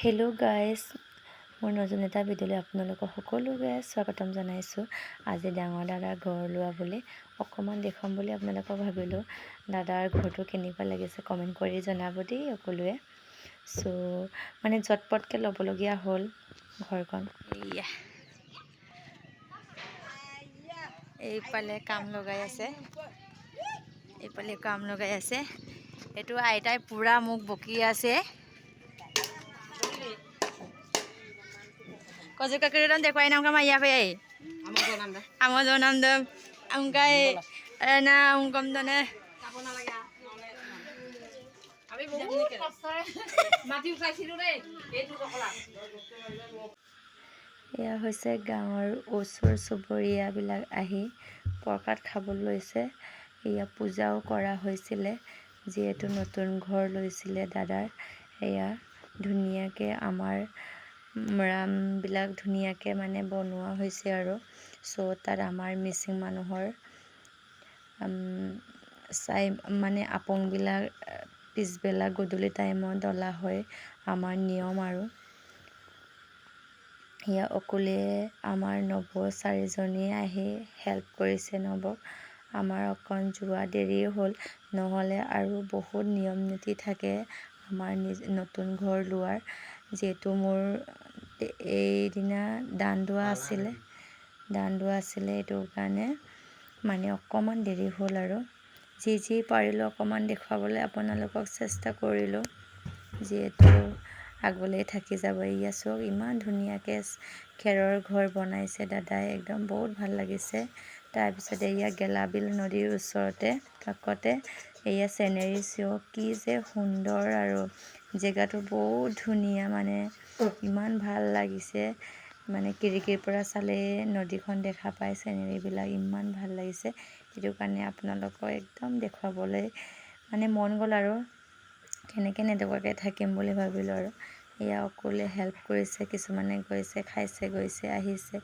Hello' guys, মোৰ নতুন এটা ভিডিঅ'লৈ আপোনালোকক সকলোকে স্বাগতম জনাইছোঁ। আজি ডাঙৰ দাদাৰ ঘৰ লোৱা বুলি অকণমান দেখুৱাম বুলি আপোনালোকক ভাবিলোঁ। দাদাৰ ঘৰটো কেনেকুৱা লাগিছে কমেণ্ট কৰি জনাব দেই সকলোৱে। মানে জটপটকৈ ল'বলগীয়া হ'ল ঘৰখন। এইফালে কাম লগাই আছে, এইটো আইতাই পূৰা মোক বকি আছে। Kozo kakiriran dek painam kama iya pe. Amo zonam dam. Angkai na ungkom dane. এয়া হৈছে গাঁৱৰ ওচৰ চুবুৰীয়াবিলাক আহি প্ৰসাদ খাবলৈ লৈছে। এয়া পূজাও কৰা হৈছিলে যিহেতু নতুন ঘৰ লৈছিলে দাদাৰ। এয়া ধুনীয়াকৈ আমাৰ ৰামবিলাক ধুনীয়াকৈ মানে বনোৱা হৈছে আৰু তাত আমাৰ মিচিং মানুহৰ মানে আপংবিলাক পিছবেলা গধূলি টাইমত ডলা হয় আমাৰ নিয়ম আৰু। এয়া অকলে আমাৰ নৱ 4জনীয়ে আহি হেল্প কৰিছে নৱক। আমাৰ অকণ যোৱা দেৰি হ'ল, নহ'লে আৰু বহুত নিয়ম নীতি থাকে আমাৰ নতুন ঘৰ লোৱাৰ। যিহেতু মোৰ এইদিনা দান দোৱা আছিলে এইটো কাৰণে মানে অকণমান দেৰি হ'ল আৰু যি পাৰিলোঁ অকণমান দেখুৱাবলৈ আপোনালোকক চেষ্টা কৰিলোঁ। যিহেতু আগলৈ থাকি যাব। এয়া চাওক ইমান ধুনীয়াকৈ খেৰৰ ঘৰ বনাইছে দাদাই, একদম বহুত ভাল লাগিছে। তাৰপিছতে এয়া গেলাবিল নদীৰ ওচৰতে কাষতে এয়া চেনেৰী চৌক, কি যে সুন্দৰ আৰু জেগাটো বহুত ধুনীয়া, মানে ইমান ভাল লাগিছে। মানে খিৰিকীৰ পৰা চালে নদীখন দেখা পায়, চেনেৰীবিলাক ইমান ভাল লাগিছে। সেইটো কাৰণে আপোনালোকক একদম দেখুৱাবলৈ মানে মন গ'ল আৰু কেনেকৈ নেদেখুৱাকৈ থাকিম বুলি ভাবিলোঁ আৰু। এয়া অকলে হেল্প কৰিছে, কিছুমানে গৈছে খাইছে গৈছে আহিছে,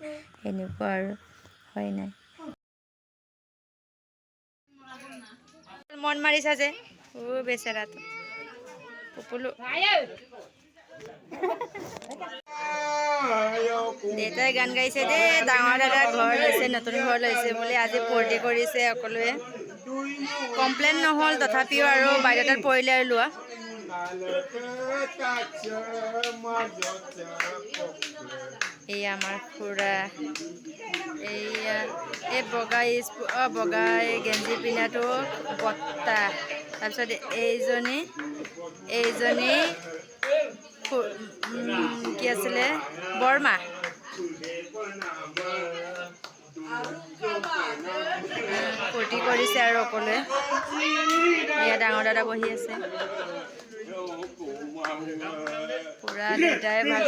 এনেকুৱা আৰু হয় নাই। মন মাৰিছা যে বেচেৰাটো পুপুলু। দেউতাই গান গাইছে দেই, ডাঙৰ দাদাৰ ঘৰ লৈছে, নতুন ঘৰ লৈছে বুলি আজি ফূৰ্তি কৰিছে সকলোৱে। কমপ্লেইন নহ'ল তথাপিও আৰু বাইদেউতাত পৰিলে আৰু লোৱা। এয়া আমাৰ খুৰা, এইয়া এই বগা এই গেঞ্জি পিন্ধাটো বৰ্তা। তাৰপিছত এইজনী কি আছিলে বৰমা। ফূৰ্তি কৰিছে আৰু সকলোৱে। এয়া ডাঙৰ দাদা বহি আছে। পুৰা দেউতাই ভাল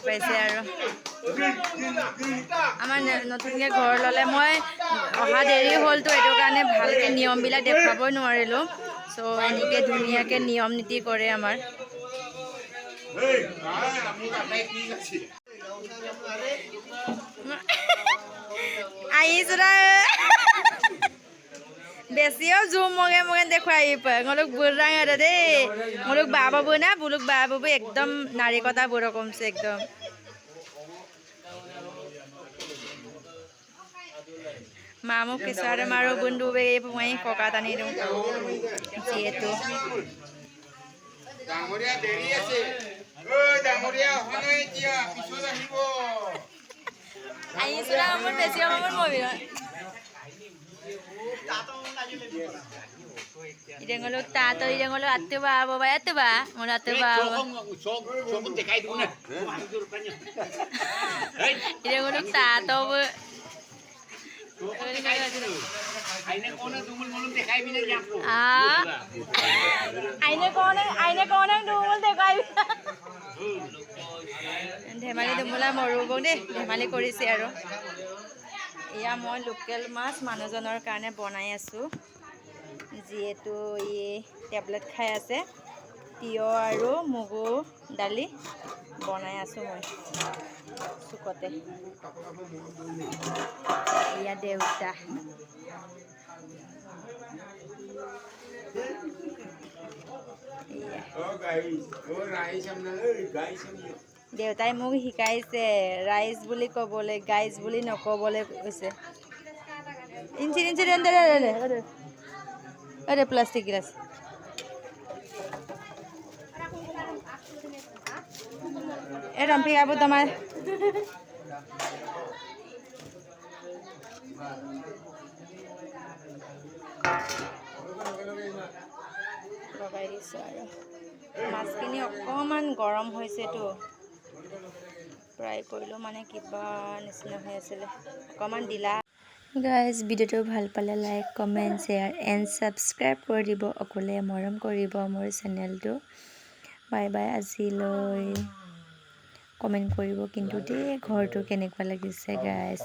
পাইছে আৰু আমাৰ নতুনকৈ ঘৰ ল'লে মই অহা দেৰি হ'লতো, এইটো কাৰণে ভালকৈ নিয়মবিলাক দেখুৱাবই নোৱাৰিলোঁ। এনেকৈ ধুনীয়াকৈ নিয়ম নীতি কৰে আমাৰ। আহিছোঁ বেছিও জুম মগে দেখুৱাই মোলোক বুঢ়াং ada deh muluk babu na buluk babu একদম নারিকতা বুড়ো কমছে একদম। মামুক কিছুমানে মাৰো বন্ধু মই ককা টানি দিওঁ যিহেতু আহিছোঁ মোৰ বেছি সময় Mobil Idengolok tato, idengolok atu ba, mula atu ba. Idengolok tato bu. Ah, aine kone dumul dekai. ধেমালি দুমুলা মৰুব দেই, ধেমালি কৰিছে আৰু। এয়া মই লোকেল মাছ মানুহজনৰ কাৰণে বনাই আছোঁ। যিহেতু টেবলেট খাই আছে, তিয়হ আৰু মগু দালি বনাই আছোঁ মই চুকতে। এয়া দেউতা, দেউতাই মোক শিকাইছে ৰাইজ বুলি ক'বলৈ, গাইজ বুলি নক'বলৈ কৈছে। প্লাষ্টিক গিলাস রম্পি আবু তোমার লগাই দিছোঁ আৰু মাছখিনি অকণমান গৰম হৈছেতো, ফ্ৰাই কৰিলোঁ মানে কিবা নিচিনা হৈ আছিলে, অকণমান দিলা। গাইজ ভিডিঅ'টো ভাল পালে like, comment, share and subscribe কৰি দিব, অকলে মৰম কৰিব মোৰ চেনেলটো। বাই বাই, আজিলৈ কমেণ্ট কৰিব কিন্তু দেই ঘৰটো কেনেকুৱা লাগিছে গাইজ।